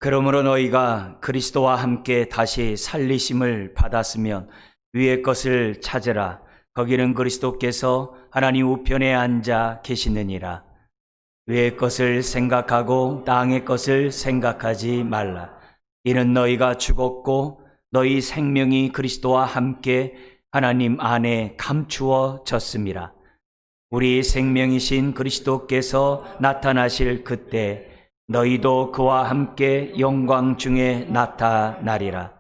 그러므로 너희가 그리스도와 함께 다시 살리심을 받았으면 위의 것을 찾으라. 거기는 그리스도께서 하나님 우편에 앉아 계시느니라. 위의 것을 생각하고 땅의 것을 생각하지 말라. 이는 너희가 죽었고 너희 생명이 그리스도와 함께 하나님 안에 감추어졌음이라. 우리 생명이신 그리스도께서 나타나실 그때 너희도 그와 함께 영광 중에 나타나리라.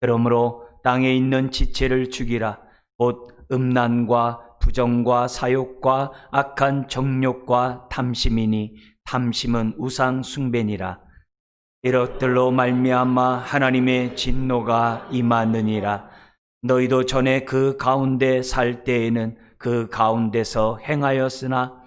그러므로 땅에 있는 지체를 죽이라. 곧 음란과 부정과 사욕과 악한 정욕과 탐심이니 탐심은 우상 숭배니라. 이것들로 말미암아 하나님의 진노가 임하느니라. 너희도 전에 그 가운데 살 때에는 그 가운데서 행하였으나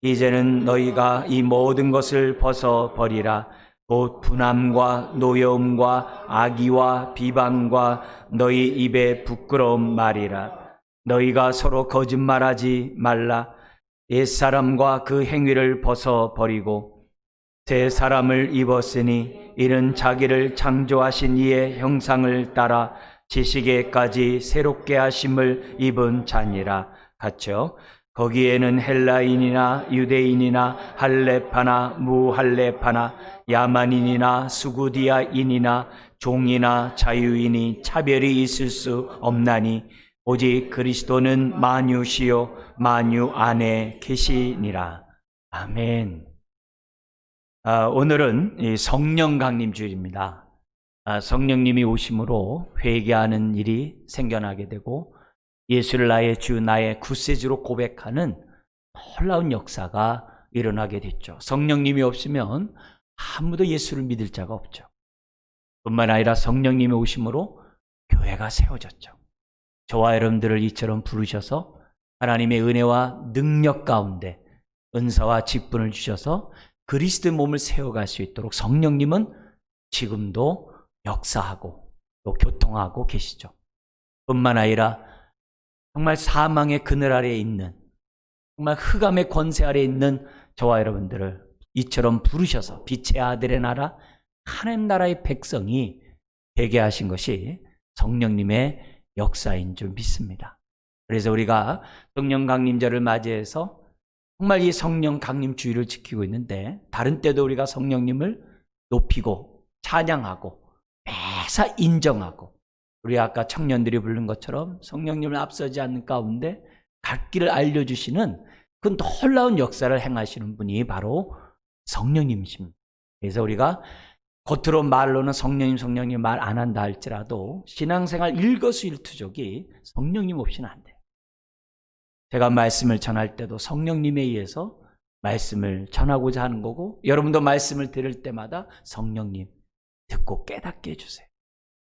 이제는 너희가 이 모든 것을 벗어버리라. 곧 분함과 노여움과 악의와 비방과 너희 입에 부끄러운 말이라. 너희가 서로 거짓말하지 말라. 옛사람과 그 행위를 벗어버리고 새 사람을 입었으니 이는 자기를 창조하신 이의 형상을 따라 지식에까지 새롭게 하심을 입은 자니라. 같죠? 거기에는 헬라인이나 유대인이나 할레파나 무할레파나 야만인이나 수구디아인이나 종이나 자유인이 차별이 있을 수 없나니 오직 그리스도는 만유시요 만유 안에 계시니라. 아멘. 오늘은 이 성령 강림 주일입니다. 성령님이 오심으로 회개하는 일이 생겨나게 되고 예수를 나의 주, 나의 구세주로 고백하는 놀라운 역사가 일어나게 됐죠. 성령님이 없으면 아무도 예수를 믿을 자가 없죠. 뿐만 아니라 성령님이 오심으로 교회가 세워졌죠. 저와 여러분들을 이처럼 부르셔서 하나님의 은혜와 능력 가운데 은사와 직분을 주셔서 그리스도의 몸을 세워갈 수 있도록 성령님은 지금도 역사하고 또 교통하고 계시죠. 뿐만 아니라 정말 사망의 그늘 아래에 있는, 정말 흑암의 권세 아래에 있는 저와 여러분들을 이처럼 부르셔서 빛의 아들의 나라, 하나님 나라의 백성이 되게 하신 것이 성령님의 역사인 줄 믿습니다. 그래서 우리가 성령 강림절을 맞이해서 정말 이 성령 강림 주의를 지키고 있는데, 다른 때도 우리가 성령님을 높이고 찬양하고 매사 인정하고, 우리 아까 청년들이 부른 것처럼 성령님을 앞서지 않는 가운데 갈 길을 알려주시는 그 놀라운 역사를 행하시는 분이 바로 성령님이십니다. 그래서 우리가 겉으로 말로는 성령님 말 안 한다 할지라도 신앙생활 일거수일투족이 성령님 없이는 안 돼요. 제가 말씀을 전할 때도 성령님에 의해서 말씀을 전하고자 하는 거고, 여러분도 말씀을 들을 때마다 성령님 듣고 깨닫게 해주세요.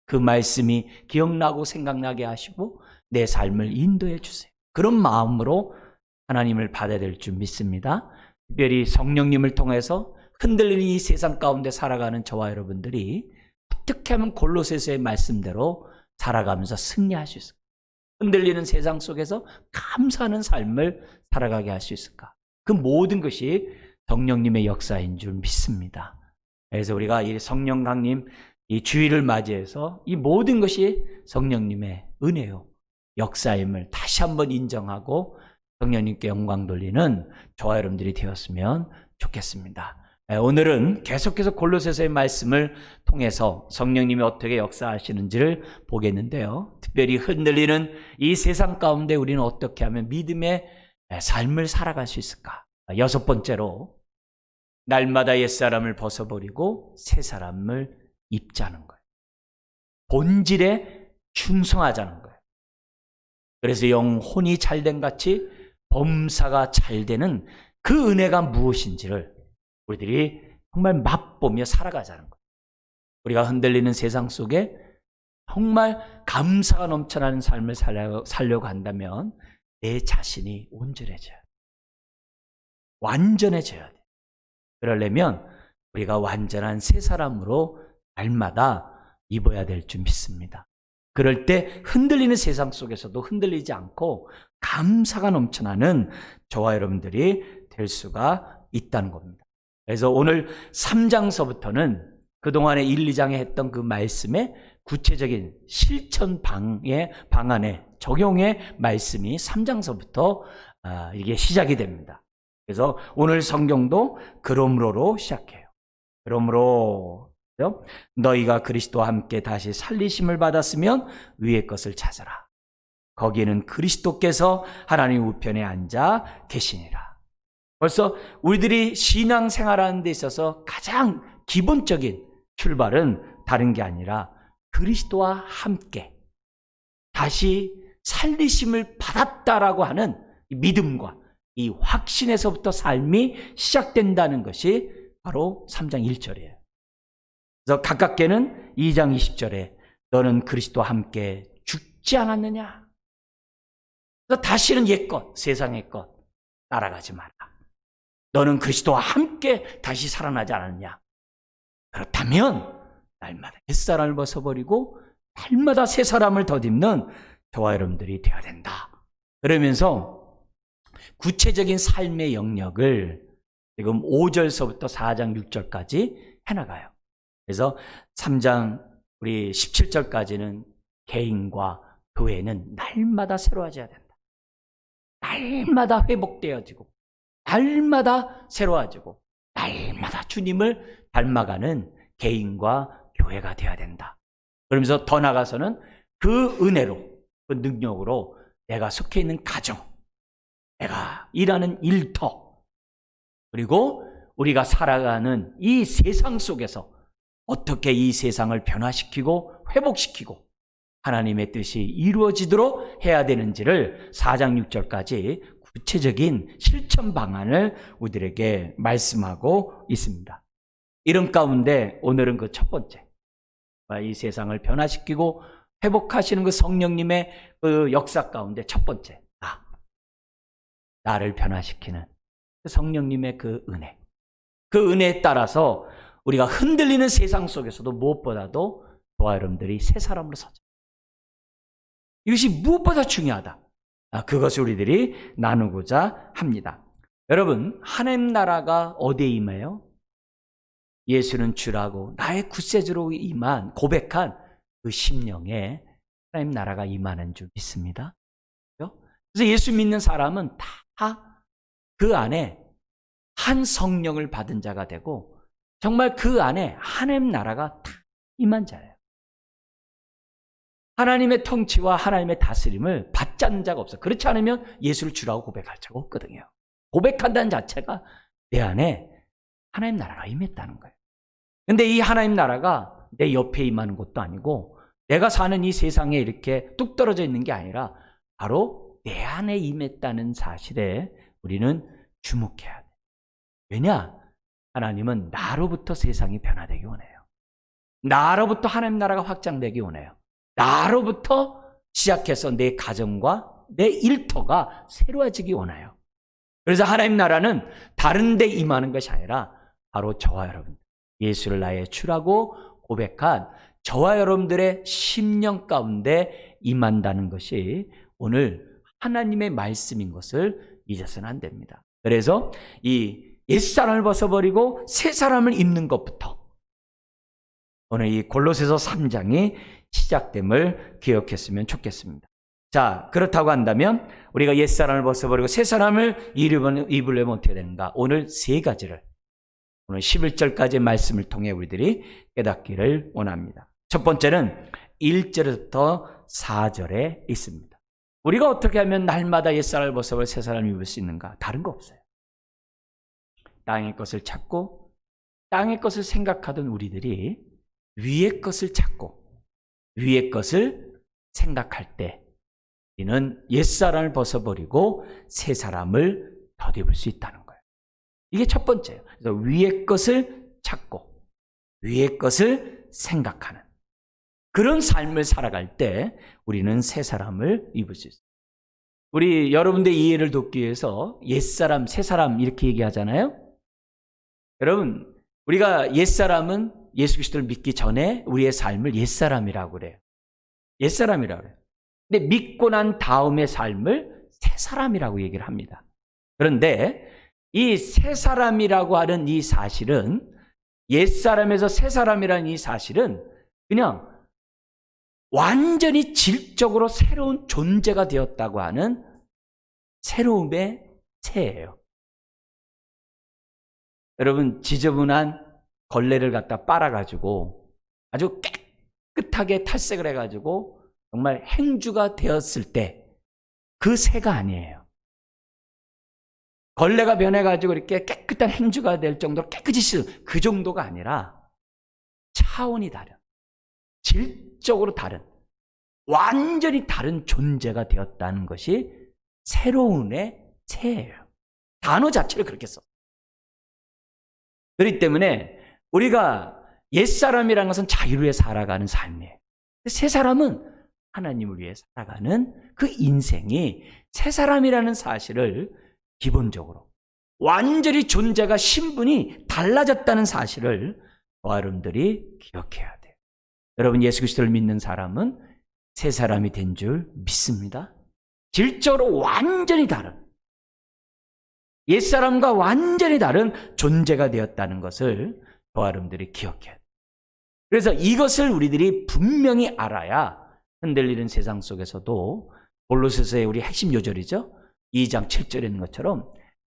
그 말씀이 기억나고 생각나게 하시고 내 삶을 인도해 주세요. 그런 마음으로 하나님을 받아야 될 줄 믿습니다. 특별히 성령님을 통해서 흔들리는 이 세상 가운데 살아가는 저와 여러분들이 어떻게 하면 골로새서의 말씀대로 살아가면서 승리할 수 있을까? 흔들리는 세상 속에서 감사하는 삶을 살아가게 할 수 있을까? 그 모든 것이 성령님의 역사인 줄 믿습니다. 그래서 우리가 이 성령 강림 이 주일을 맞이해서 이 모든 것이 성령님의 은혜요, 역사임을 다시 한번 인정하고 성령님께 영광 돌리는 저와 여러분들이 되었으면 좋겠습니다. 오늘은 계속해서 골로새서의 말씀을 통해서 성령님이 어떻게 역사하시는지를 보겠는데요. 특별히 흔들리는 이 세상 가운데 우리는 어떻게 하면 믿음의 삶을 살아갈 수 있을까? 6번째로, 날마다 옛사람을 벗어버리고 새 사람을 입자는 거예요. 본질에 충성하자는 거예요. 그래서 영혼이 잘된 같이 범사가 잘되는 그 은혜가 무엇인지를 우리들이 정말 맛보며 살아가자는 거예요. 우리가 흔들리는 세상 속에 정말 감사가 넘쳐나는 삶을 살려고 한다면 내 자신이 온전해져야 돼. 완전해져야 돼. 그러려면 우리가 완전한 새 사람으로 날마다 입어야 될 줄 믿습니다. 그럴 때 흔들리는 세상 속에서도 흔들리지 않고 감사가 넘쳐나는 저와 여러분들이 될 수가 있다는 겁니다. 그래서 오늘 3장서부터는 그동안에 1, 2장에 했던 그 말씀의 구체적인 실천 방안의 적용의 말씀이 3장서부터 이게 시작이 됩니다. 그래서 오늘 성경도 그러므로로 시작해요. 그러므로 너희가 그리스도와 함께 다시 살리심을 받았으면 위의 것을 찾아라. 거기에는 그리스도께서 하나님 우편에 앉아 계시니라. 벌써 우리들이 신앙생활하는 데 있어서 가장 기본적인 출발은 다른 게 아니라 그리스도와 함께 다시 살리심을 받았다라고 하는 이 믿음과 이 확신에서부터 삶이 시작된다는 것이 바로 3장 1절이에요. 그래서 가깝게는 2장 20절에 너는 그리스도와 함께 죽지 않았느냐? 그래서 다시는 옛것, 세상의 것 따라가지 마라. 너는 그리스도와 함께 다시 살아나지 않았느냐? 그렇다면 날마다 옛사람을 벗어버리고 날마다 새 사람을 덧입는 저와 여러분들이 되어야 된다. 그러면서 구체적인 삶의 영역을 지금 5절서부터 4장 6절까지 해나가요. 그래서 3장 우리 17절까지는 개인과 교회는 날마다 새로워져야 된다. 날마다 회복되어지고 날마다 새로워지고 날마다 주님을 닮아가는 개인과 교회가 되어야 된다. 그러면서 더 나아가서는 그 은혜로, 그 능력으로 내가 속해 있는 가정, 내가 일하는 일터, 그리고 우리가 살아가는 이 세상 속에서 어떻게 이 세상을 변화시키고 회복시키고 하나님의 뜻이 이루어지도록 해야 되는지를 4장 6절까지 구체적인 실천 방안을 우리들에게 말씀하고 있습니다. 이런 가운데 오늘은 그 첫 번째, 이 세상을 변화시키고 회복하시는 그 성령님의 그 역사 가운데 첫 번째, 나를 변화시키는 그 성령님의 그 은혜. 그 은혜에 따라서 우리가 흔들리는 세상 속에서도 무엇보다도 저와 여러분들이 새 사람으로 서자. 이것이 무엇보다 중요하다. 그것을 우리들이 나누고자 합니다. 여러분, 하나님 나라가 어디에 임해요? 예수는 주라고 나의 구세주로 고백한 그 심령에 하나님 나라가 임하는 줄 믿습니다. 그래서 예수 믿는 사람은 다 그 안에 한 성령을 받은 자가 되고 정말 그 안에 하나님 나라가 다 임한 자예요. 하나님의 통치와 하나님의 다스림을 받지 않는 자가 없어요. 그렇지 않으면 예수를 주라고 고백할 자가 없거든요. 고백한다는 자체가 내 안에 하나님 나라가 임했다는 거예요. 근데 이 하나님 나라가 내 옆에 임하는 것도 아니고 내가 사는 이 세상에 이렇게 뚝 떨어져 있는 게 아니라 바로 내 안에 임했다는 사실에 우리는 주목해야 돼요. 왜냐? 하나님은 나로부터 세상이 변화되기 원해요. 나로부터 하나님 나라가 확장되기 원해요. 나로부터 시작해서 내 가정과 내 일터가 새로워지기 원해요. 그래서 하나님 나라는 다른 데 임하는 것이 아니라 바로 저와 여러분, 예수를 나의 주라고 고백한 저와 여러분들의 심령 가운데 임한다는 것이 오늘 하나님의 말씀인 것을 잊어서는 안 됩니다. 그래서 이 옛사람을 벗어버리고 새 사람을 입는 것부터 오늘 이 골로새서 3장이 시작됨을 기억했으면 좋겠습니다. 자, 그렇다고 한다면 우리가 옛사람을 벗어버리고 새 사람을 입으려면 어떻게 되는가? 오늘 세 가지를 오늘 11절까지의 말씀을 통해 우리들이 깨닫기를 원합니다. 첫 번째는 1절부터 4절에 있습니다. 우리가 어떻게 하면 날마다 옛사람을 벗어버리고 새 사람을 입을 수 있는가? 다른 거 없어요. 땅의 것을 찾고 땅의 것을 생각하던 우리들이 위의 것을 찾고 위의 것을 생각할 때 우리는 옛사람을 벗어버리고 새 사람을 덧입을 수 있다는 거예요. 이게 첫 번째예요. 그래서 위의 것을 찾고 위의 것을 생각하는 그런 삶을 살아갈 때 우리는 새 사람을 입을 수 있어요. 우리 여러분들 이해를 돕기 위해서 옛사람, 새 사람 이렇게 얘기하잖아요. 여러분, 우리가 옛사람은 예수 그리스도를 믿기 전에 우리의 삶을 옛사람이라고 그래요. 옛사람이라고 그래요. 근데 믿고 난 다음의 삶을 새 사람이라고 얘기를 합니다. 그런데 이 새 사람이라고 하는 이 사실은 옛사람에서 새사람이라는 이 사실은 그냥 완전히 질적으로 새로운 존재가 되었다고 하는 새로움의 새예요. 여러분, 지저분한 걸레를 갖다 빨아가지고 아주 깨끗하게 탈색을 해가지고 정말 행주가 되었을 때 그 새가 아니에요. 걸레가 변해가지고 이렇게 깨끗한 행주가 될 정도로 깨끗이 씻은 그 정도가 아니라 차원이 다른, 질적으로 다른, 완전히 다른 존재가 되었다는 것이 새로운의 새예요. 단어 자체를 그렇게 써. 그렇기 때문에 우리가 옛사람이라는 것은 자유를 위해 살아가는 삶이에요. 새사람은 하나님을 위해 살아가는 그 인생이 새사람이라는 사실을 기본적으로 완전히 존재가 신분이 달라졌다는 사실을 저와 여러분들이 기억해야 돼요. 여러분, 예수 그리스도를 믿는 사람은 새사람이 된 줄 믿습니다. 질적으로 완전히 다른, 옛사람과 완전히 다른 존재가 되었다는 것을 저와 여러분들이 기억해야 돼요. 그래서 이것을 우리들이 분명히 알아야 흔들리는 세상 속에서도 골로새서의 우리 핵심 요절이죠. 2장 7절에 있는 것처럼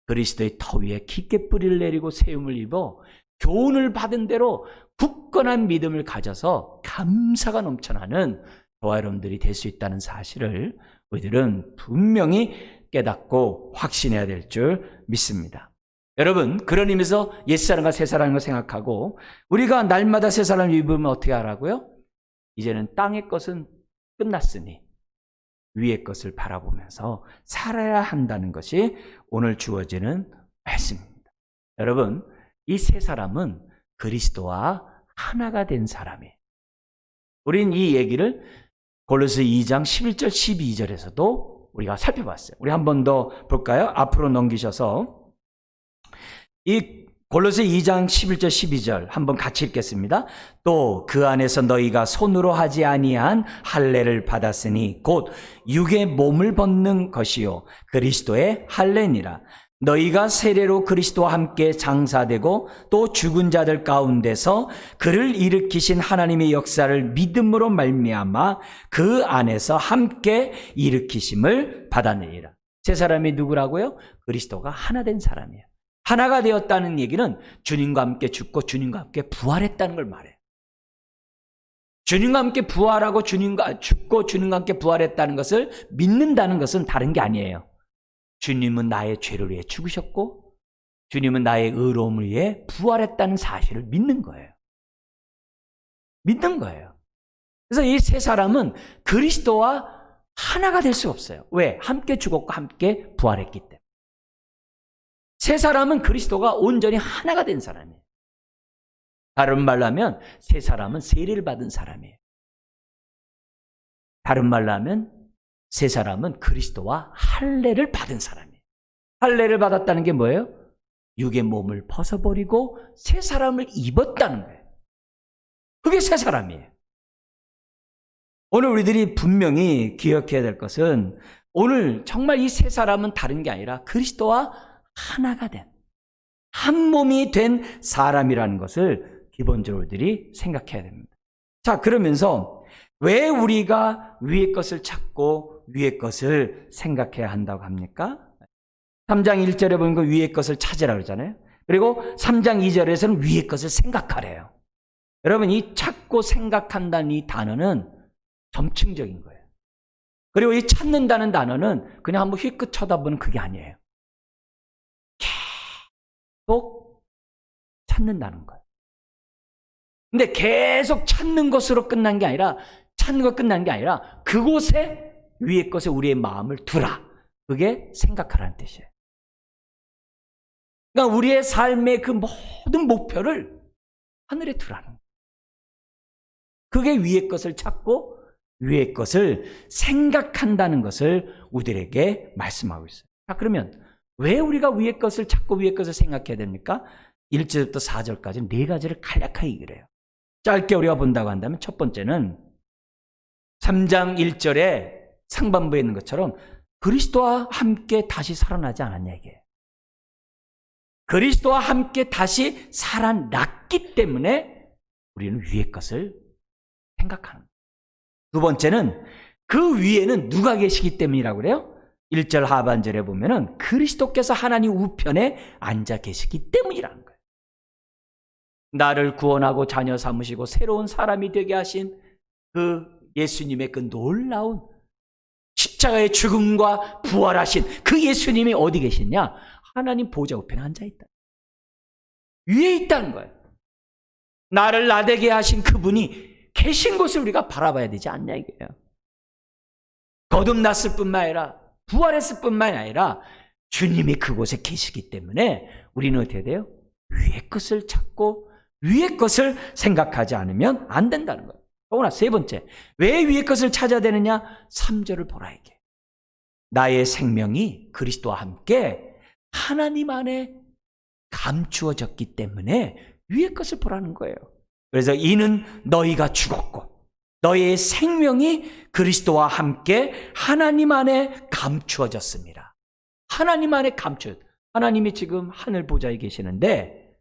그리스도의 터 위에 깊게 뿌리를 내리고 세움을 입어 교훈을 받은 대로 굳건한 믿음을 가져서 감사가 넘쳐나는 저와 여러분들이 될 수 있다는 사실을 우리들은 분명히 깨닫고 확신해야 될 줄 믿습니다. 여러분, 그런 의미에서 옛사람과 새사람인 걸 생각하고 우리가 날마다 새사람을 입으면 어떻게 하라고요? 이제는 땅의 것은 끝났으니 위의 것을 바라보면서 살아야 한다는 것이 오늘 주어지는 말씀입니다. 여러분, 이 세 사람은 그리스도와 하나가 된 사람이에요. 우린 이 얘기를 골로새 2장 11절 12절에서도 우리가 살펴봤어요. 우리 한 번 더 볼까요? 앞으로 넘기셔서 이 골로새 2장 11절 12절 한번 같이 읽겠습니다. 또 그 안에서 너희가 손으로 하지 아니한 할례를 받았으니 곧 육의 몸을 벗는 것이요 그리스도의 할례니라. 너희가 세례로 그리스도와 함께 장사되고 또 죽은 자들 가운데서 그를 일으키신 하나님의 역사를 믿음으로 말미암아 그 안에서 함께 일으키심을 받았느니라. 세 사람이 누구라고요? 그리스도가 하나 된 사람이에요. 하나가 되었다는 얘기는 주님과 함께 죽고 주님과 함께 부활했다는 걸 말해요. 주님과 함께 부활하고 주님과 죽고 주님과 함께 부활했다는 것을 믿는다는 것은 다른 게 아니에요. 주님은 나의 죄를 위해 죽으셨고 주님은 나의 의로움을 위해 부활했다는 사실을 믿는 거예요. 믿는 거예요. 그래서 이 세 사람은 그리스도와 하나가 될 수 없어요. 왜? 함께 죽었고 함께 부활했기 때문에. 세 사람은 그리스도가 온전히 하나가 된 사람이에요. 다른 말로 하면 세 사람은 세례를 받은 사람이에요. 다른 말로 하면 세 사람은 그리스도와 할례를 받은 사람이에요. 할례를 받았다는 게 뭐예요? 육의 몸을 벗어버리고 새 사람을 입었다는 거예요. 그게 새 사람이에요. 오늘 우리들이 분명히 기억해야 될 것은 오늘 정말 이 세 사람은 다른 게 아니라 그리스도와 하나가 된, 한 몸이 된 사람이라는 것을 기본적으로 우리들이 생각해야 됩니다. 자, 그러면서 왜 우리가 위의 것을 찾고 위의 것을 생각해야 한다고 합니까? 3장 1절에 보면 그 위의 것을 찾으라 그러잖아요. 그리고 3장 2절에서는 위의 것을 생각하래요. 여러분, 이 찾고 생각한다는 이 단어는 점층적인 거예요. 그리고 이 찾는다는 단어는 그냥 한번 휘끗 쳐다보는 그게 아니에요. 계속 찾는다는 거예요. 근데 계속 찾는 것으로 끝난 게 아니라, 찾는 것 끝난 게 아니라 그곳에 위의 것에 우리의 마음을 두라. 그게 생각하라는 뜻이에요. 그러니까 우리의 삶의 그 모든 목표를 하늘에 두라는 거예요. 그게 위의 것을 찾고 위의 것을 생각한다는 것을 우리들에게 말씀하고 있어요. 자, 그러면 왜 우리가 위의 것을 찾고 위의 것을 생각해야 됩니까? 1절부터 4절까지 네 가지를 간략하게 그래요. 짧게 우리가 본다고 한다면 첫 번째는 3장 1절에 상반부에 있는 것처럼 그리스도와 함께 다시 살아나지 않았냐 이게. 그리스도와 함께 다시 살아났기 때문에 우리는 위의 것을 생각하는 거예요. 두 번째는 그 위에는 누가 계시기 때문이라고 그래요? 1절 하반절에 보면은 그리스도께서 하나님 우편에 앉아 계시기 때문이라는 거예요. 나를 구원하고 자녀 삼으시고 새로운 사람이 되게 하신 그 예수님의 그 놀라운 십자가의 죽음과 부활하신 그 예수님이 어디 계시냐? 하나님 보좌 우편에 앉아있다. 위에 있다는 거예요. 나를 나되게 하신 그분이 계신 곳을 우리가 바라봐야 되지 않냐 이거예요. 거듭났을 뿐만 아니라 부활했을 뿐만 아니라 주님이 그곳에 계시기 때문에 우리는 어떻게 돼요? 위의 것을 찾고 위의 것을 생각하지 않으면 안 된다는 거예요. 또나 세 번째, 왜 위의 것을 찾아야 되느냐? 3절을 보라 이게. 나의 생명이 그리스도와 함께 하나님 안에 감추어졌기 때문에 위의 것을 보라는 거예요. 그래서 이는 너희가 죽었고 너희의 생명이 그리스도와 함께 하나님 안에 감추어졌습니다. 하나님 안에 하나님이 지금 하늘 보좌에 계시는데,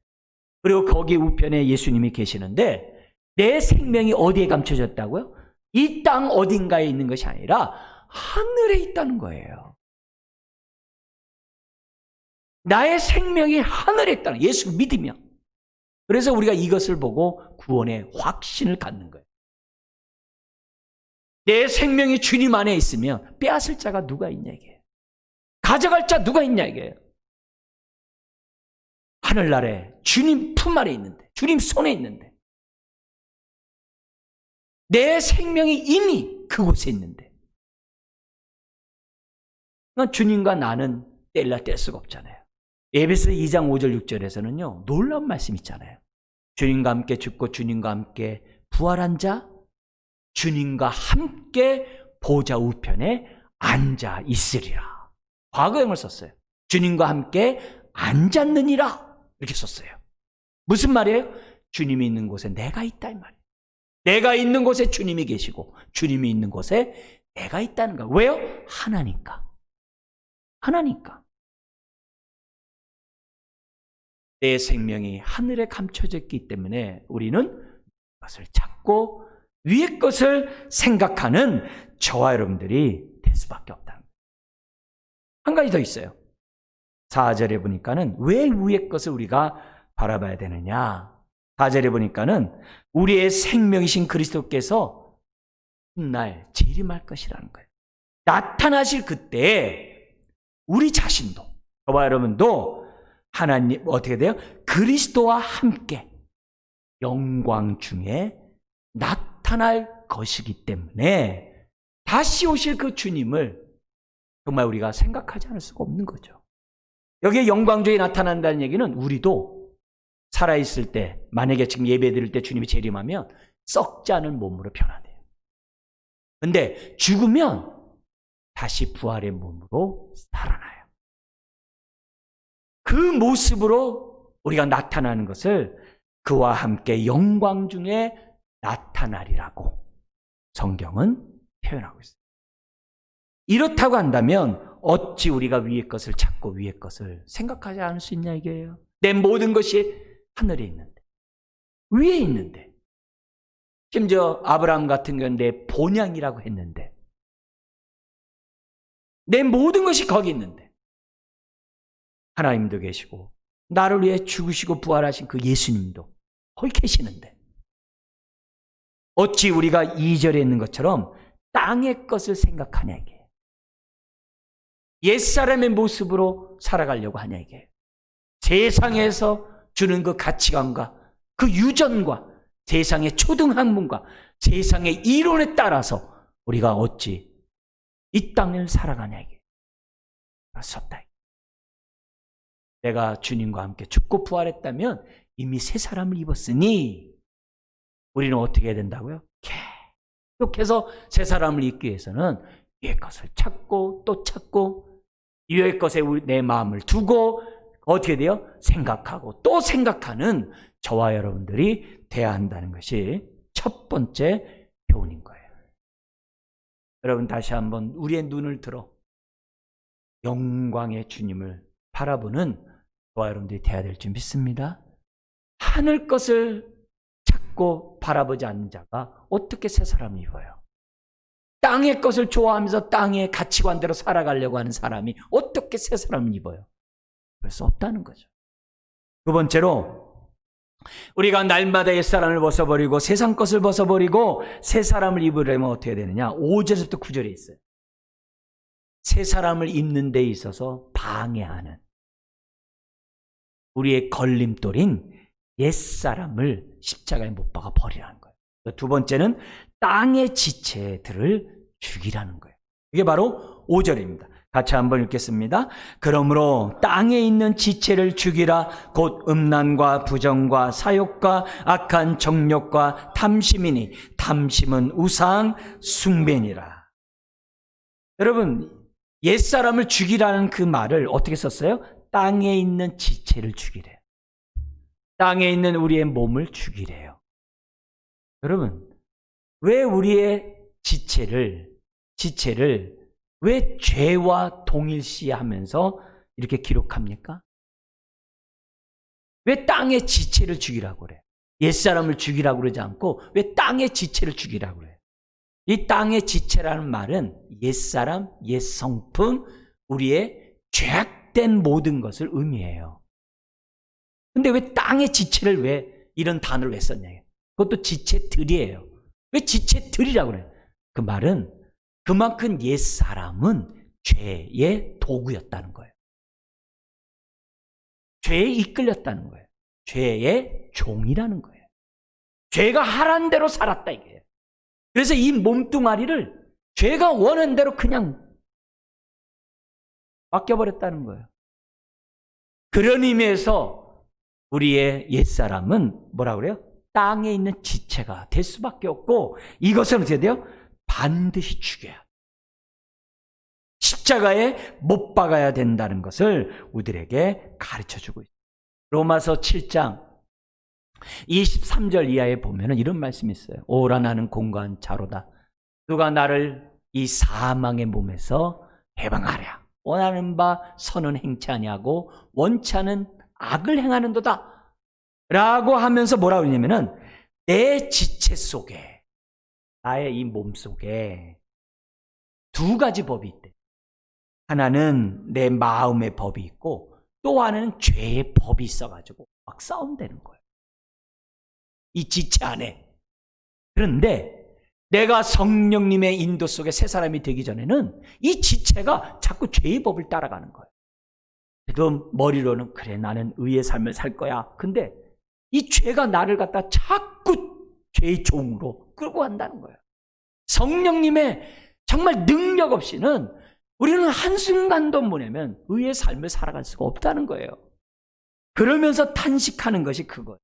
그리고 거기 우편에 예수님이 계시는데 내 생명이 어디에 감춰졌다고요? 이 땅 어딘가에 있는 것이 아니라 하늘에 있다는 거예요. 나의 생명이 하늘에 있다는, 예수 믿으면. 그래서 우리가 이것을 보고 구원의 확신을 갖는 거예요. 내 생명이 주님 안에 있으면 빼앗을 자가 누가 있냐 이게. 가져갈 자 누가 있냐 이게. 하늘나라에 주님 품 안에 있는데, 주님 손에 있는데, 내 생명이 이미 그곳에 있는데, 주님과 나는 뗄라 뗄 수가 없잖아요. 에베소 2장 5절 6절에서는요 놀라운 말씀 있잖아요. 주님과 함께 죽고 주님과 함께 부활한 자, 주님과 함께 보좌 우편에 앉아 있으리라. 과거형을 썼어요. 주님과 함께 앉았느니라 이렇게 썼어요. 무슨 말이에요? 주님이 있는 곳에 내가 있다 이 말이에요. 내가 있는 곳에 주님이 계시고 주님이 있는 곳에 내가 있다는 거예요. 왜요? 하나니까. 내 생명이 하늘에 감춰졌기 때문에 우리는 그것을 찾고 위의 것을 생각하는 저와 여러분들이 될 수밖에 없다는 거예요. 한 가지 더 있어요. 4절에 보니까는 왜 위의 것을 우리가 바라봐야 되느냐. 4절에 보니까는 우리의 생명이신 그리스도께서 훗날 재림할 것이라는 거예요. 나타나실 그때 우리 자신도, 저와 여러분도 하나님 어떻게 돼요? 그리스도와 함께 영광 중에 나타날 것이기 때문에 다시 오실 그 주님을 정말 우리가 생각하지 않을 수가 없는 거죠. 여기에 영광 중에 나타난다는 얘기는 우리도 살아있을 때, 만약에 지금 예배 드릴 때 주님이 재림하면 썩지 않은 몸으로 변화돼요. 근데 죽으면 다시 부활의 몸으로 살아나요. 그 모습으로 우리가 나타나는 것을 그와 함께 영광 중에 나타나리라고 성경은 표현하고 있어요. 이렇다고 한다면 어찌 우리가 위의 것을 찾고 위의 것을 생각하지 않을 수 있냐 이게요. 내 모든 것이 하늘에 있는데, 위에 있는데, 심지어 아브라함 같은 경우는 내 본향이라고 했는데, 내 모든 것이 거기 있는데, 하나님도 계시고 나를 위해 죽으시고 부활하신 그 예수님도 거기 계시는데, 어찌 우리가 2절에 있는 것처럼 땅의 것을 생각하냐 이게. 옛사람의 모습으로 살아가려고 하냐 이게. 세상에서 주는 그 가치관과 그 유전과 세상의 초등학문과 세상의 이론에 따라서 우리가 어찌 이 땅을 살아가냐 이게. 그럴 수 없다. 내가 주님과 함께 죽고 부활했다면 이미 새 사람을 입었으니 우리는 어떻게 해야 된다고요? 계속해서 새 사람을 입기 위해서는 위의 것을 찾고 또 찾고 위의 것에 내 마음을 두고 어떻게 돼요? 생각하고 또 생각하는 저와 여러분들이 돼야 한다는 것이 첫 번째 교훈인 거예요. 여러분 다시 한번 우리의 눈을 들어 영광의 주님을 바라보는 저와 여러분들이 돼야 될 줄 믿습니다. 하늘 것을 찾고 바라보지 않는 자가 어떻게 새 사람을 입어요? 땅의 것을 좋아하면서 땅의 가치관대로 살아가려고 하는 사람이 어떻게 새 사람을 입어요? 그럴 수 없다는 거죠. 두 번째로 우리가 날마다 옛사람을 벗어버리고 세상 것을 벗어버리고 새 사람을 입으려면 어떻게 되느냐? 5절에서부터 9절에 있어요. 새 사람을 입는 데 있어서 방해하는 우리의 걸림돌인 옛사람을 십자가에 못 박아 버리라는 거예요. 두 번째는 땅의 지체들을 죽이라는 거예요. 이게 바로 5절입니다. 같이 한번 읽겠습니다. 그러므로 땅에 있는 지체를 죽이라. 곧 음란과 부정과 사욕과 악한 정욕과 탐심이니 탐심은 우상 숭배니라. 여러분, 옛사람을 죽이라는 그 말을 어떻게 썼어요? 땅에 있는 지체를 죽이래요. 땅에 있는 우리의 몸을 죽이래요. 여러분, 왜 우리의 지체를 왜 죄와 동일시하면서 이렇게 기록합니까? 왜 땅의 지체를 죽이라고 그래요? 옛사람을 죽이라고 그러지 않고 왜 땅의 지체를 죽이라고 그래요? 이 땅의 지체라는 말은 옛사람, 옛성품, 우리의 죄악된 모든 것을 의미해요. 근데 왜 땅의 지체를 왜 이런 단어를 왜 썼냐? 그것도 지체들이에요. 왜 지체들이라고 그래요? 그 말은 그만큼 옛사람은 죄의 도구였다는 거예요. 죄에 이끌렸다는 거예요. 죄의 종이라는 거예요. 죄가 하라는 대로 살았다 이게요. 그래서 이 몸뚱아리를 죄가 원하는 대로 그냥 맡겨버렸다는 거예요. 그런 의미에서 우리의 옛사람은 뭐라 그래요? 땅에 있는 지체가 될 수밖에 없고 이것은 어떻게 돼요? 반드시 죽여야 십자가에 못 박아야 된다는 것을 우리들에게 가르쳐주고 있습니다. 로마서 7장 23절 이하에 보면 이런 말씀이 있어요. 오라 나는 공고한 자로다. 누가 나를 이 사망의 몸에서 해방하랴. 원하는 바 선은 행치 아니하고 원치 않은 악을 행하는도다 라고 하면서 뭐라고 그러냐면은 내 지체 속에 나의 이 몸 속에 두 가지 법이 있대. 하나는 내 마음의 법이 있고 또 하나는 죄의 법이 있어가지고 막 싸운다는 거예요. 이 지체 안에. 그런데 내가 성령님의 인도 속에 새 사람이 되기 전에는 이 지체가 자꾸 죄의 법을 따라가는 거예요. 그래도 머리로는 그래 나는 의의 삶을 살 거야. 근데 이 죄가 나를 갖다 자꾸 죄의 종으로 끌고 간다는 거예요. 성령님의 정말 능력 없이는 우리는 한순간도 뭐냐면 의의 삶을 살아갈 수가 없다는 거예요. 그러면서 탄식하는 것이 그거예요.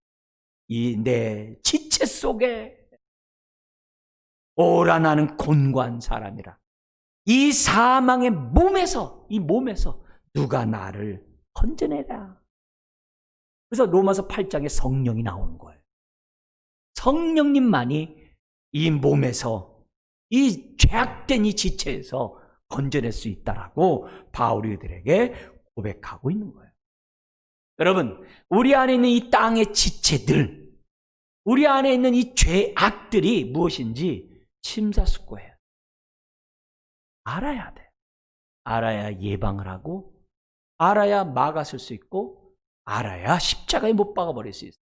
이 내 지체 속에 오라 나는 곤고한 사람이라. 이 사망의 몸에서 이 몸에서 누가 나를 건져내라. 그래서 로마서 8장에 성령이 나오는 거예요. 성령님만이 이 몸에서 이 죄악된 이 지체에서 건져낼 수 있다라고 바울이들에게 고백하고 있는 거예요. 여러분, 우리 안에 있는 이 땅의 지체들, 우리 안에 있는 이 죄악들이 무엇인지 심사숙고해요. 알아야 돼요. 알아야 예방을 하고, 알아야 막아설 수 있고, 알아야 십자가에 못 박아버릴 수 있어요.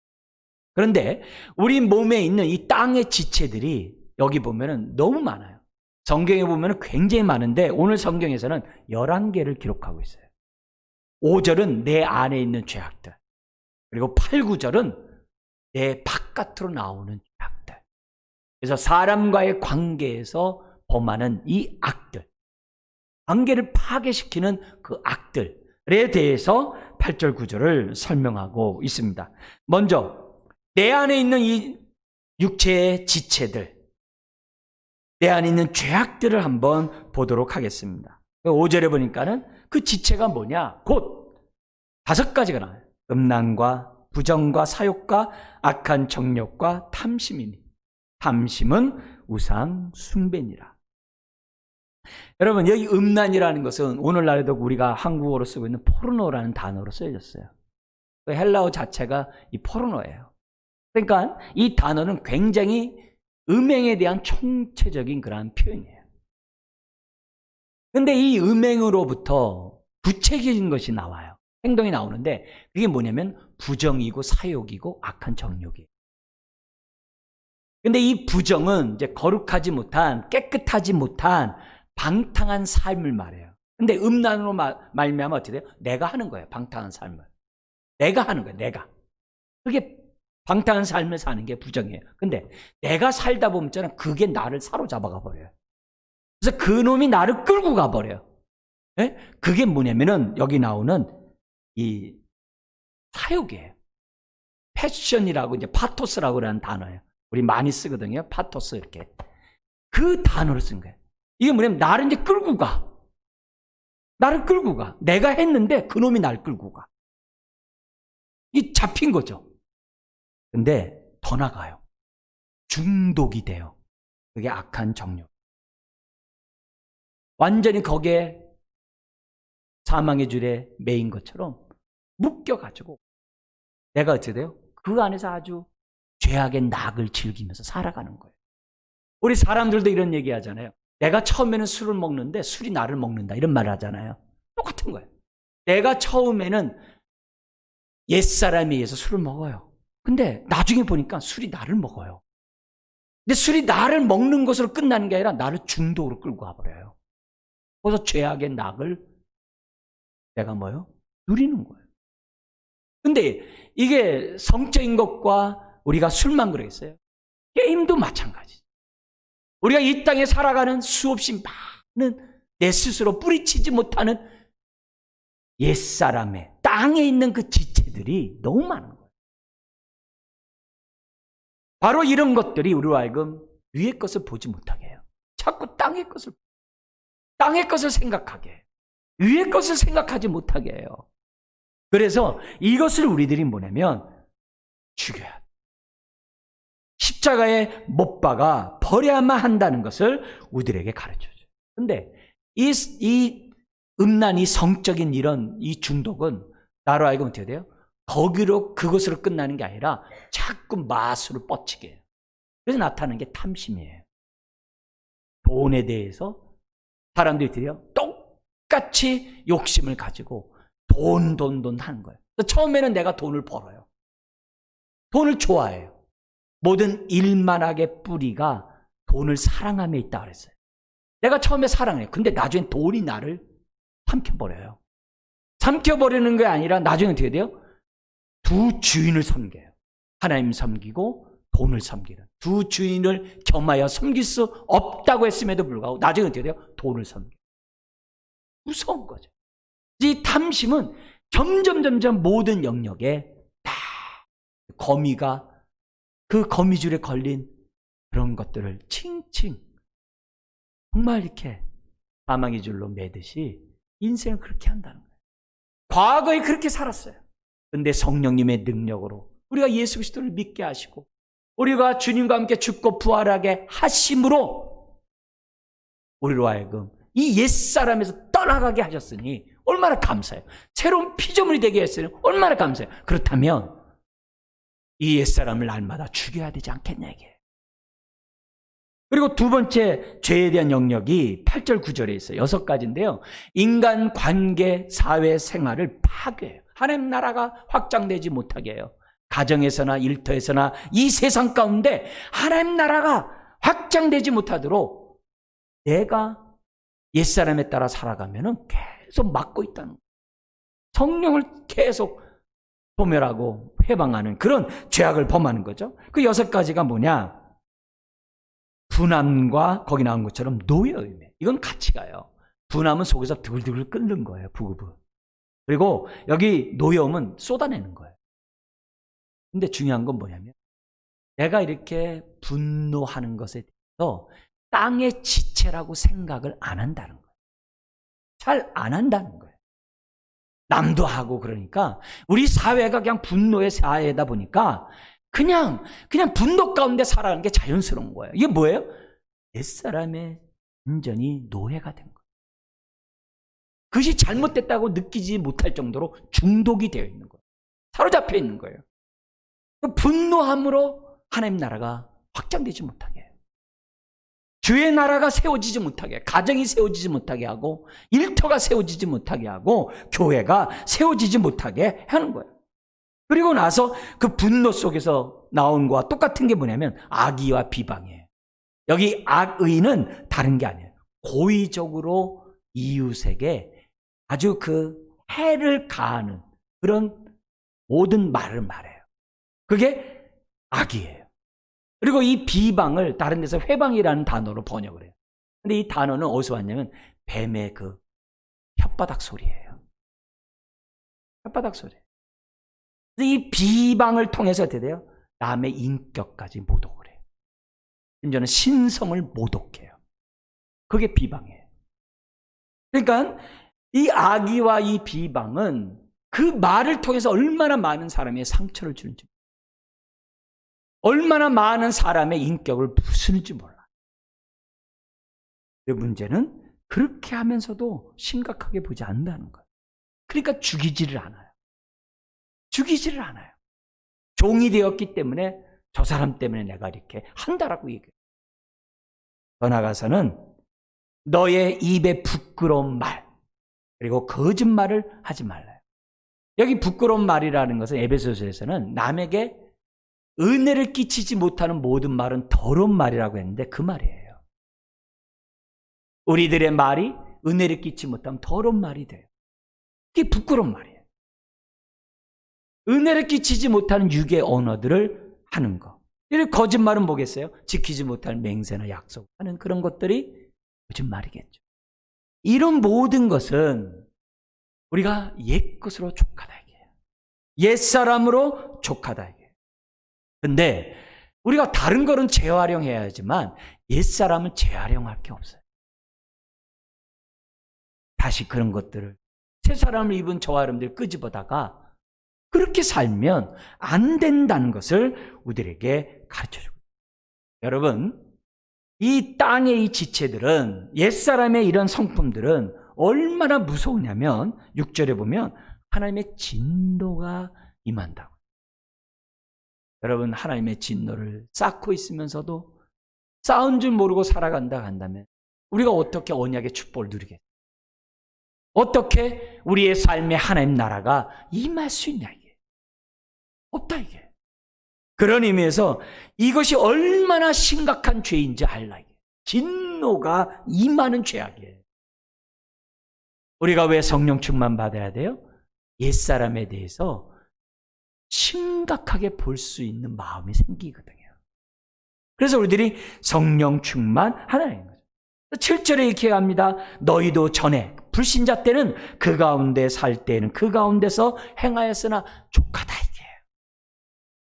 그런데 우리 몸에 있는 이 땅의 지체들이 여기 보면은 너무 많아요. 성경에 보면은 굉장히 많은데 오늘 성경에서는 11개를 기록하고 있어요. 5절은 내 안에 있는 죄악들. 그리고 8, 9절은 내 바깥으로 나오는 죄악들. 그래서 사람과의 관계에서 범하는 이 악들. 관계를 파괴시키는 그 악들에 대해서 8절, 9절을 설명하고 있습니다. 먼저 내 안에 있는 이 육체의 지체들, 내 안에 있는 죄악들을 한번 보도록 하겠습니다. 5절에 보니까는 그 지체가 뭐냐? 곧 5가지가 나와요. 음란과 부정과 사욕과 악한 정욕과 탐심이니 탐심은 우상 숭배니라. 여러분, 여기 음란이라는 것은 오늘날에도 우리가 한국어로 쓰고 있는 포르노라는 단어로 쓰여졌어요. 그 헬라어 자체가 이 포르노예요. 그러니까 이 단어는 굉장히 음행에 대한 총체적인 그러한 표현이에요. 근데 이 음행으로부터 구체적인 것이 나와요. 행동이 나오는데 그게 뭐냐면 부정이고 사욕이고 악한 정욕이에요. 근데 이 부정은 이제 거룩하지 못한, 깨끗하지 못한 방탕한 삶을 말해요. 근데 음란으로 말미암아 어떻게 돼요? 내가 하는 거예요. 방탕한 삶을. 내가 하는 거예요. 내가. 그게 방탕한 삶을 사는 게 부정이에요. 근데 내가 살다 보면 그게 나를 사로잡아가 버려요. 그래서 그 놈이 나를 끌고 가버려요. 네? 그게 뭐냐면은 여기 나오는 이 사욕이에요. 패션이라고 이제 파토스라고 하는 단어예요. 우리 많이 쓰거든요. 파토스 이렇게. 그 단어를 쓴 거예요. 이게 뭐냐면 나를 이제 끌고 가. 나를 끌고 가. 내가 했는데 그 놈이 날 끌고 가. 이 잡힌 거죠. 근데 더 나가요. 중독이 돼요. 그게 악한 정욕. 완전히 거기에 사망의 줄에 매인 것처럼 묶여가지고 내가 어떻게 돼요? 그 안에서 아주 죄악의 낙을 즐기면서 살아가는 거예요. 우리 사람들도 이런 얘기 하잖아요. 내가 처음에는 술을 먹는데 술이 나를 먹는다. 이런 말을 하잖아요. 똑같은 거예요. 내가 처음에는 옛사람에 의해서 술을 먹어요. 근데 나중에 보니까 술이 나를 먹어요. 근데 술이 나를 먹는 것으로 끝나는 게 아니라 나를 중독으로 끌고 가버려요. 그래서 죄악의 낙을 내가 뭐요? 누리는 거예요. 근데 이게 성적인 것과 우리가 술만 그러겠어요? 게임도 마찬가지. 우리가 이 땅에 살아가는 수없이 많은 내 스스로 뿌리치지 못하는 옛사람의 땅에 있는 그 지체들이 너무 많은 거예요. 바로 이런 것들이 우리로 하여금 위의 것을 보지 못하게 해요. 자꾸 땅의 것을 생각하게 해요. 위의 것을 생각하지 못하게 해요. 그래서 이것을 우리들이 뭐냐면 죽여야 돼요. 십자가에 못 박아 버려야만 한다는 것을 우리들에게 가르쳐줘요. 그런데 이 음란이 성적인 이런 이 중독은 나로 하여금 어떻게 돼요? 거기로 그것으로 끝나는 게 아니라 자꾸 마술을 뻗치게 해요. 그래서 나타나는 게 탐심이에요. 돈에 대해서 사람들이 들여 똑같이 욕심을 가지고 돈 하는 거예요. 처음에는 내가 돈을 벌어요. 돈을 좋아해요. 모든 일만하게 뿌리가 돈을 사랑함에 있다 그랬어요. 내가 처음에 사랑해요. 근데 나중엔 돈이 나를 삼켜버려요. 삼켜버리는 게 아니라 나중에 어떻게 돼요? 두 주인을 섬겨요. 하나님 섬기고 돈을 섬기는. 두 주인을 겸하여 섬길 수 없다고 했음에도 불구하고 나중에 어떻게 돼요? 돈을 섬겨요. 무서운 거죠. 이 탐심은 점점 모든 영역에 다 거미가 그 거미줄에 걸린 그런 것들을 칭칭 정말 이렇게 사망의 줄로 매듯이 인생을 그렇게 한다는 거예요. 과거에 그렇게 살았어요. 그런데 성령님의 능력으로 우리가 예수 그리스도를 믿게 하시고 우리가 주님과 함께 죽고 부활하게 하심으로 우리로 하여금 이 옛사람에서 떠나가게 하셨으니 얼마나 감사해요. 새로운 피조물이 되게 했으니 얼마나 감사해요. 그렇다면 이 옛사람을 날마다 죽여야 되지 않겠냐 이게. 그리고 두 번째 죄에 대한 영역이 8절 9절에 있어요. 6가지인데요. 인간 관계 사회 생활을 파괴해요. 하나님 나라가 확장되지 못하게 해요. 가정에서나 일터에서나 이 세상 가운데 하나님 나라가 확장되지 못하도록 내가 옛사람에 따라 살아가면 계속 막고 있다는 거예요. 성령을 계속 소멸하고 회방하는 그런 죄악을 범하는 거죠. 그 6가지가 뭐냐? 분함과 거기 나온 것처럼 노예의매. 이건 같이 가요. 분함은 속에서 드글드글 끓는 거예요. 부글부글. 그리고 여기 노여움은 쏟아내는 거예요. 근데 중요한 건 뭐냐면 내가 이렇게 분노하는 것에 대해서 땅의 지체라고 생각을 안 한다는 거예요. 잘 안 한다는 거예요. 남도 하고 그러니까 우리 사회가 그냥 분노의 사회다 보니까 그냥 분노 가운데 살아가는 게 자연스러운 거예요. 이게 뭐예요? 옛사람의 완전히 노예가 된 거예요. 그것이 잘못됐다고 느끼지 못할 정도로 중독이 되어 있는 거예요. 사로잡혀 있는 거예요. 그 분노함으로 하나님 나라가 확장되지 못하게 해요. 주의 나라가 세워지지 못하게, 가정이 세워지지 못하게 하고, 일터가 세워지지 못하게 하고, 교회가 세워지지 못하게 하는 거예요. 그리고 나서 그 분노 속에서 나온 거와 똑같은 게 뭐냐면 악의와 비방이에요. 여기 악의는 다른 게 아니에요. 고의적으로 이웃에게 아주 그 해를 가하는 그런 모든 말을 말해요. 그게 악이에요. 그리고 이 비방을 다른 데서 회방이라는 단어로 번역을 해요. 근데 이 단어는 어디서 왔냐면 뱀의 그 혓바닥 소리예요. 혓바닥 소리. 이 비방을 통해서 어떻게 돼요? 남의 인격까지 모독을 해요. 심지어는 신성을 모독해요. 그게 비방이에요. 그러니까 이 악의와 이 비방은 그 말을 통해서 얼마나 많은 사람의 상처를 주는지, 얼마나 많은 사람의 인격을 부수는지 몰라. 그 문제는 그렇게 하면서도 심각하게 보지 않는다는 거예요. 그러니까 죽이지를 않아요. 죽이지를 않아요. 종이 되었기 때문에 저 사람 때문에 내가 이렇게 한다라고 얘기해요. 더 나아가서는 너의 입에 부끄러운 말, 그리고 거짓말을 하지 말라요. 여기 부끄러운 말이라는 것은 에베소서에서는 남에게 은혜를 끼치지 못하는 모든 말은 더러운 말이라고 했는데 그 말이에요. 우리들의 말이 은혜를 끼치지 못하면 더러운 말이 돼요. 그게 부끄러운 말이에요. 은혜를 끼치지 못하는 육의 언어들을 하는 거. 이 거짓말은 뭐겠어요? 지키지 못할 맹세나 약속하는 그런 것들이 거짓말이겠죠. 이런 모든 것은 우리가 옛것으로 족하다 이게요. 옛사람으로 족하다 이게요. 근데 우리가 다른 거는 재활용해야 하지만 옛사람은 재활용할 게 없어요. 다시 그런 것들을 새 사람을 입은 저와 여러분들 끄집어다가 그렇게 살면 안 된다는 것을 우리에게 가르쳐주고 있습니다. 여러분, 이 땅의 이 지체들은, 옛사람의 이런 성품들은 얼마나 무서우냐면 6절에 보면 하나님의 진노가 임한다고. 여러분, 하나님의 진노를 쌓고 있으면서도 쌓은 줄 모르고 살아간다 한다면 우리가 어떻게 언약의 축복을 누리겠어요? 어떻게 우리의 삶에 하나님 나라가 임할 수 있냐 이게. 없다 이게. 그런 의미에서 이것이 얼마나 심각한 죄인지 알라 이게. 진노가 임하는 죄악이에요. 우리가 왜 성령 충만 받아야 돼요? 옛사람에 대해서 심각하게 볼 수 있는 마음이 생기거든요. 그래서 우리들이 성령 충만하라는 거죠. 7절에 이렇게 합니다. 너희도 전에 불신자 때는 그 가운데 살 때는 그 가운데서 행하였으나 족하다 이게요.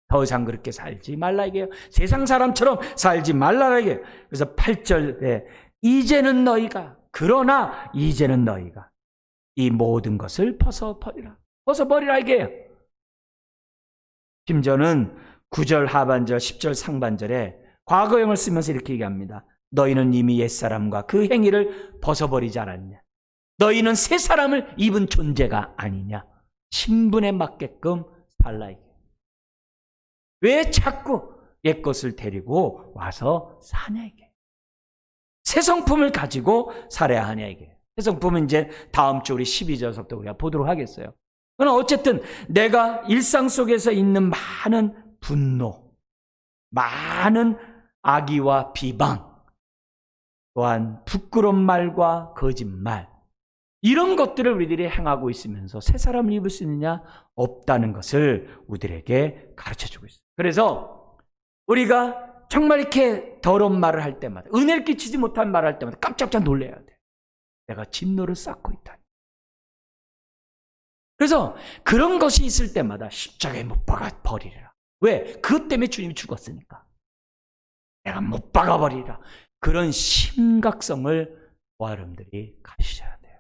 더 이상 그렇게 살지 말라 이게요. 세상 사람처럼 살지 말라 이게요. 그래서 8절에 이제는 너희가, 그러나 이제는 너희가 이 모든 것을 벗어버리라. 벗어버리라 이게요. 심지어는 9절 하반절 10절 상반절에 과거형을 쓰면서 이렇게 얘기합니다. 너희는 이미 옛사람과 그 행위를 벗어버리지 않았냐. 너희는 새 사람을 입은 존재가 아니냐. 신분에 맞게끔 살라 이게. 왜 자꾸 옛것을 데리고 와서 사냐 이게. 새 성품을 가지고 살아야 하냐 이게. 새 성품은 이제 다음 주 우리 12절부터 우리가 보도록 하겠어요. 그러나 어쨌든 내가 일상 속에서 있는 많은 분노, 많은 악의와 비방, 또한 부끄러운 말과 거짓말, 이런 것들을 우리들이 행하고 있으면서 새 사람을 입을 수 있느냐? 없다는 것을 우리들에게 가르쳐주고 있어요. 그래서 우리가 정말 이렇게 더러운 말을 할 때마다, 은혜를 끼치지 못한 말을 할 때마다 깜짝깜짝 놀라야 돼. 내가 진노를 쌓고 있다. 그래서 그런 것이 있을 때마다 십자가에 못 박아 버리라. 왜? 그것 때문에 주님이 죽었으니까. 내가 못 박아 버리라. 그런 심각성을 여러분들이 가지셔야 돼요.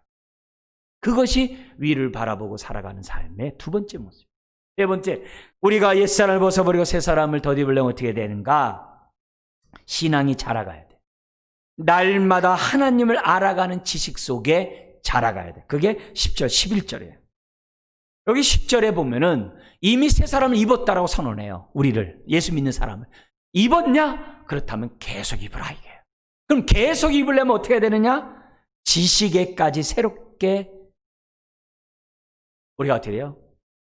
그것이 위를 바라보고 살아가는 삶의 두 번째 모습. 세 번째, 우리가 옛사람을 벗어버리고 새 사람을 덧입으려면 어떻게 되는가? 신앙이 자라가야 돼. 날마다 하나님을 알아가는 지식 속에 자라가야 돼. 그게 10절, 11절이에요. 여기 10절에 보면은 이미 새 사람을 입었다라고 선언해요. 우리를, 예수 믿는 사람을. 입었냐? 그렇다면 계속 입으라 이게요. 그럼 계속 입으려면 어떻게 해야 되느냐? 지식에까지 새롭게 우리가 어떻게 돼요?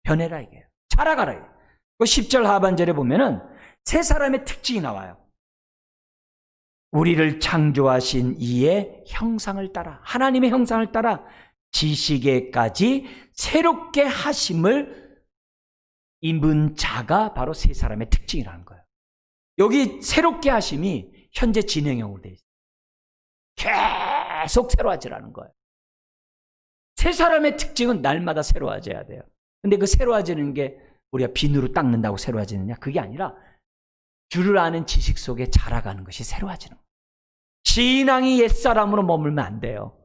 변해라 이게요. 자라가라 이게요. 그 10절 하반절에 보면은 새 사람의 특징이 나와요. 우리를 창조하신 이의 형상을 따라, 하나님의 형상을 따라 지식에까지 새롭게 하심을 입은 자가 바로 새 사람의 특징이라는 거예요. 여기 새롭게 하심이 현재 진행형으로 되어 있어요. 계속 새로워지라는 거예요. 새 사람의 특징은 날마다 새로워져야 돼요. 근데 그 새로워지는 게 우리가 비누로 닦는다고 새로워지느냐? 그게 아니라 주를 아는 지식 속에 자라가는 것이 새로워지는 거예요. 신앙이 옛사람으로 머물면 안 돼요.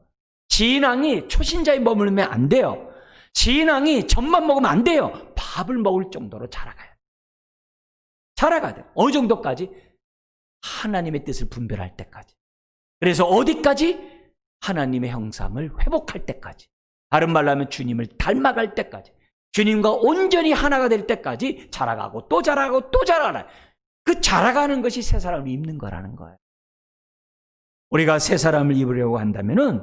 신앙이 초신자에 머물면 안 돼요. 신앙이 젖만 먹으면 안 돼요. 밥을 먹을 정도로 자라가야 돼요. 자라가야 돼요. 어느 정도까지? 하나님의 뜻을 분별할 때까지. 그래서 어디까지? 하나님의 형상을 회복할 때까지. 다른 말로 하면 주님을 닮아갈 때까지. 주님과 온전히 하나가 될 때까지 자라가고 또 자라가고 또 자라가라. 그 자라가는 것이 새 사람을 입는 거라는 거예요. 우리가 새 사람을 입으려고 한다면은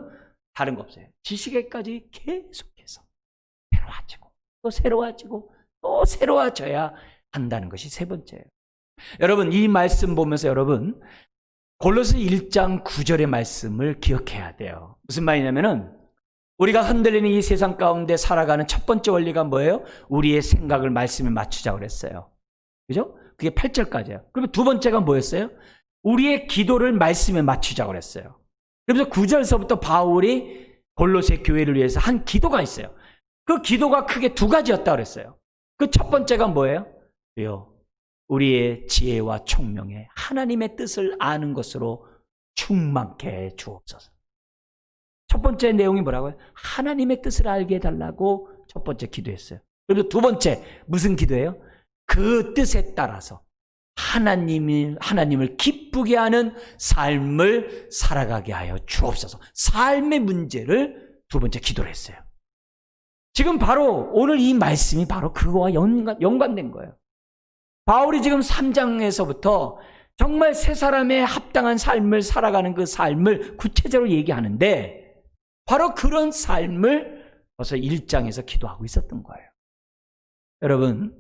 다른 거 없어요. 지식에까지 계속해서 새로워지고 또 새로워지고 또 새로워져야 한다는 것이 세 번째예요. 여러분, 이 말씀 보면서 여러분 골로새 1장 9절의 말씀을 기억해야 돼요. 무슨 말이냐면은 우리가 흔들리는 이 세상 가운데 살아가는 첫 번째 원리가 뭐예요? 우리의 생각을 말씀에 맞추자고 그랬어요. 그죠? 그게 8절까지예요. 그러면 두 번째가 뭐였어요? 우리의 기도를 말씀에 맞추자고 그랬어요. 그래서 9절서부터 바울이 골로새 교회를 위해서 한 기도가 있어요. 그 기도가 크게 두 가지였다고 그랬어요. 그 첫 번째가 뭐예요? 우리의 지혜와 총명에 하나님의 뜻을 아는 것으로 충만케 해 주옵소서. 첫 번째 내용이 뭐라고요? 하나님의 뜻을 알게 해달라고 첫 번째 기도했어요. 그리고 두 번째 무슨 기도예요? 그 뜻에 따라서 하나님을 기쁘게 하는 삶을 살아가게 하여 주옵소서. 삶의 문제를 두 번째 기도를 했어요. 지금 바로 오늘 이 말씀이 바로 그거와 연관된 거예요. 바울이 지금 3장에서부터 정말 새 사람의 합당한 삶을 살아가는 그 삶을 구체적으로 얘기하는데 바로 그런 삶을 벌써 1장에서 기도하고 있었던 거예요. 여러분,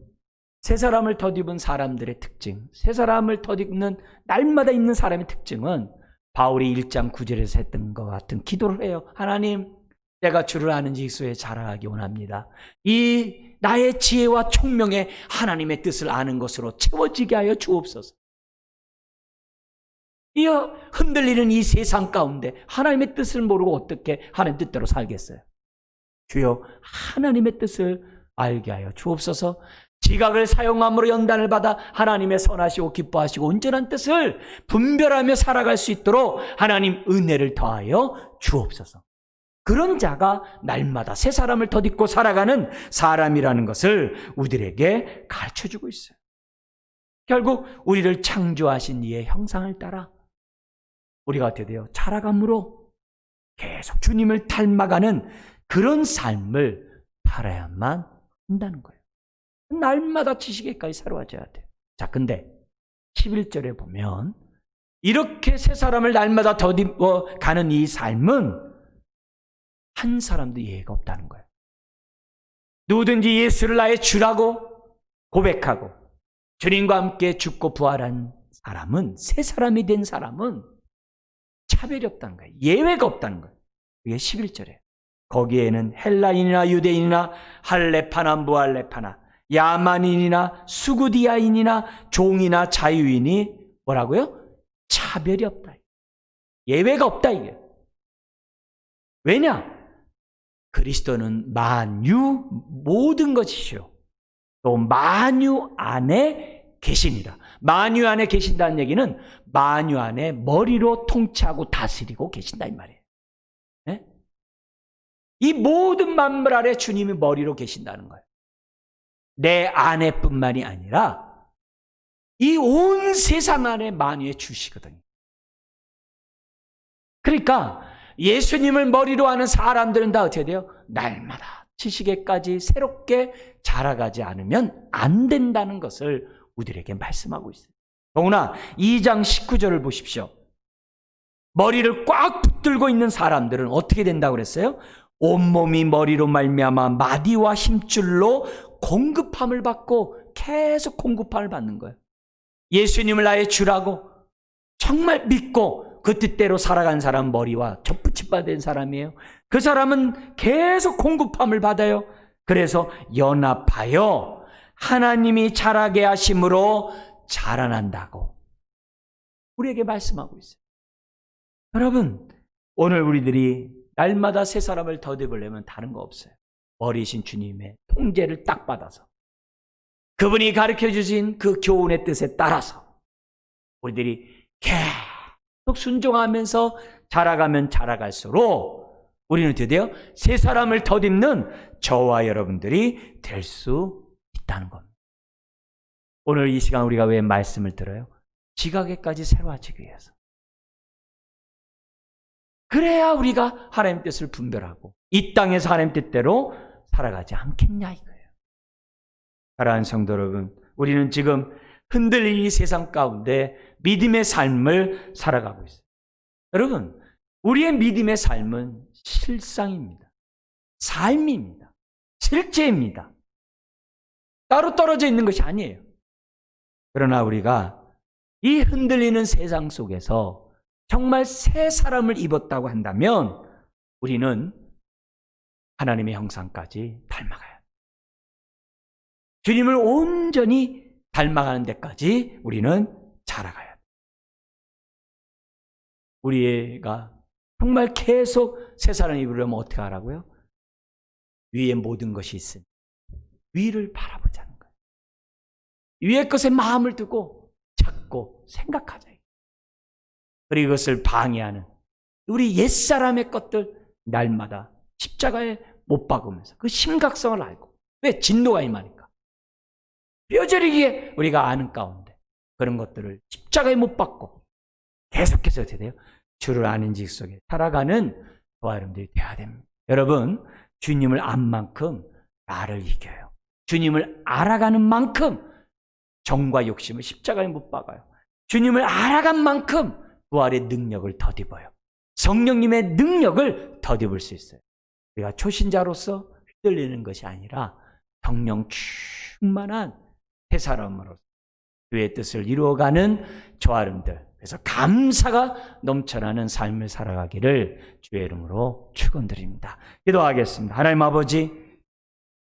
새 사람을 덧입은 사람들의 특징, 새 사람을 덧입는 날마다 입는 사람의 특징은 바울이 1장 9절에서 했던 것 같은 기도를 해요. 하나님, 내가 주를 아는 지식에 자라가기 원합니다. 이 나의 지혜와 총명에 하나님의 뜻을 아는 것으로 채워지게 하여 주옵소서. 이 흔들리는 이 세상 가운데 하나님의 뜻을 모르고 어떻게 하나님 뜻대로 살겠어요? 주여, 하나님의 뜻을 알게 하여 주옵소서. 지각을 사용함으로 연단을 받아 하나님의 선하시고 기뻐하시고 온전한 뜻을 분별하며 살아갈 수 있도록 하나님 은혜를 더하여 주옵소서. 그런 자가 날마다 새 사람을 덧입고 살아가는 사람이라는 것을 우리들에게 가르쳐주고 있어요. 결국 우리를 창조하신 이의 형상을 따라 우리가 어떻게 돼요? 자라감으로 계속 주님을 닮아가는 그런 삶을 살아야만 한다는 거예요. 날마다 지식에까지 새로워져야 돼요. 자, 근데 11절에 보면 이렇게 새 사람을 날마다 덧입어 가는 이 삶은 한 사람도 예외가 없다는 거예요. 누구든지 예수를 나의 주라고 고백하고 주님과 함께 죽고 부활한 사람은, 새 사람이 된 사람은 차별이 없다는 거예요. 예외가 없다는 거예요. 그게 11절이에요. 거기에는 헬라인이나 유대인이나 할레파나 무할레파나 야만인이나 수구디아인이나 종이나 자유인이 뭐라고요? 차별이 없다. 예외가 없다 이게. 왜냐? 그리스도는 만유 모든 것이시오. 또 만유 안에 계시니라. 만유 안에 계신다는 얘기는 만유 안에 머리로 통치하고 다스리고 계신다 이 말이에요. 네? 이 모든 만물 아래 주님이 머리로 계신다는 거예요. 내 안에뿐만이 아니라 이 온 세상 안에 만유의 주시거든요. 그러니까 예수님을 머리로 하는 사람들은 다 어떻게 돼요? 날마다 지식에까지 새롭게 자라가지 않으면 안 된다는 것을 우리에게 말씀하고 있어요. 더구나 2장 19절을 보십시오. 머리를 꽉 붙들고 있는 사람들은 어떻게 된다고 그랬어요? 온몸이 머리로 말미암아 마디와 힘줄로 공급함을 받고 계속 공급함을 받는 거예요. 예수님을 나의 주라고 정말 믿고 그 뜻대로 살아간 사람 머리와 접붙임받은 사람이에요. 그 사람은 계속 공급함을 받아요. 그래서 연합하여 하나님이 자라게 하심으로 자라난다고 우리에게 말씀하고 있어요. 여러분, 오늘 우리들이 날마다 새 사람을 덧입으려면 다른 거 없어요. 머리신 주님의 통제를 딱 받아서 그분이 가르쳐 주신 그 교훈의 뜻에 따라서 우리들이 계속 순종하면서 자라가면 자라갈수록 우리는 드디어 새 사람을 덧입는 저와 여러분들이 될 수 있다는 겁니다. 오늘 이 시간 우리가 왜 말씀을 들어요? 지각에까지 새로워지기 위해서. 그래야 우리가 하나님 뜻을 분별하고 이 땅에서 하나님 뜻대로 살아가지 않겠냐 이거예요. 사랑하는 성도 여러분, 우리는 지금 흔들리는 이 세상 가운데 믿음의 삶을 살아가고 있어요. 여러분, 우리의 믿음의 삶은 실상입니다. 삶입니다. 실제입니다. 따로 떨어져 있는 것이 아니에요. 그러나 우리가 이 흔들리는 세상 속에서 정말 새 사람을 입었다고 한다면 우리는 하나님의 형상까지 닮아가야 합니다. 주님을 온전히 닮아가는 데까지 우리는 자라가야 합니다. 우리가 정말 계속 새 사람을 입으려면 어떻게 하라고요? 위에 모든 것이 있으니 위를 바라보자는 거예요. 위의 것에 마음을 두고 찾고 생각하자. 그리고 이것을 방해하는 우리 옛사람의 것들 날마다 십자가에 못 박으면서 그 심각성을 알고, 왜? 진노가 임하니까. 뼈저리게 우리가 아는 가운데 그런 것들을 십자가에 못 박고 계속해서 어떻게 돼요? 주를 아는 지식 속에 살아가는 저와 여러분들이 되어야 됩니다. 여러분, 주님을 안 만큼 나를 이겨요. 주님을 알아가는 만큼 정과 욕심을 십자가에 못 박아요. 주님을 알아간 만큼 부활의 능력을 덧입어요. 성령님의 능력을 덧입을 수 있어요. 우리가 초신자로서 휘둘리는 것이 아니라 성령 충만한 새 사람으로서 주의 뜻을 이루어가는 저와 여러분들, 그래서 감사가 넘쳐나는 삶을 살아가기를 주의 이름으로 축원드립니다. 기도하겠습니다. 하나님 아버지,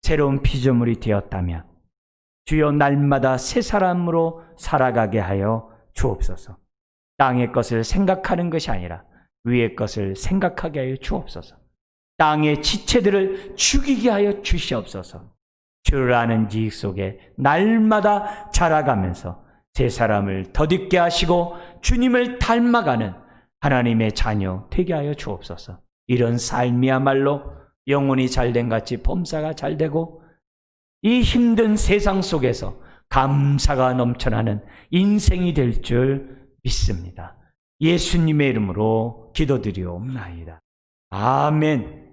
새로운 피조물이 되었다면 주여 날마다 새 사람으로 살아가게 하여 주옵소서. 땅의 것을 생각하는 것이 아니라 위의 것을 생각하게 하여 주옵소서. 땅의 지체들을 죽이게 하여 주시옵소서. 주를 아는 지식 속에 날마다 자라가면서 새 사람을 덧입게 하시고 주님을 닮아가는 하나님의 자녀 되게 하여 주옵소서. 이런 삶이야말로 영혼이 잘된 같이 범사가 잘되고 이 힘든 세상 속에서 감사가 넘쳐나는 인생이 될 줄 믿습니다. 예수님의 이름으로 기도드리옵나이다. 아멘.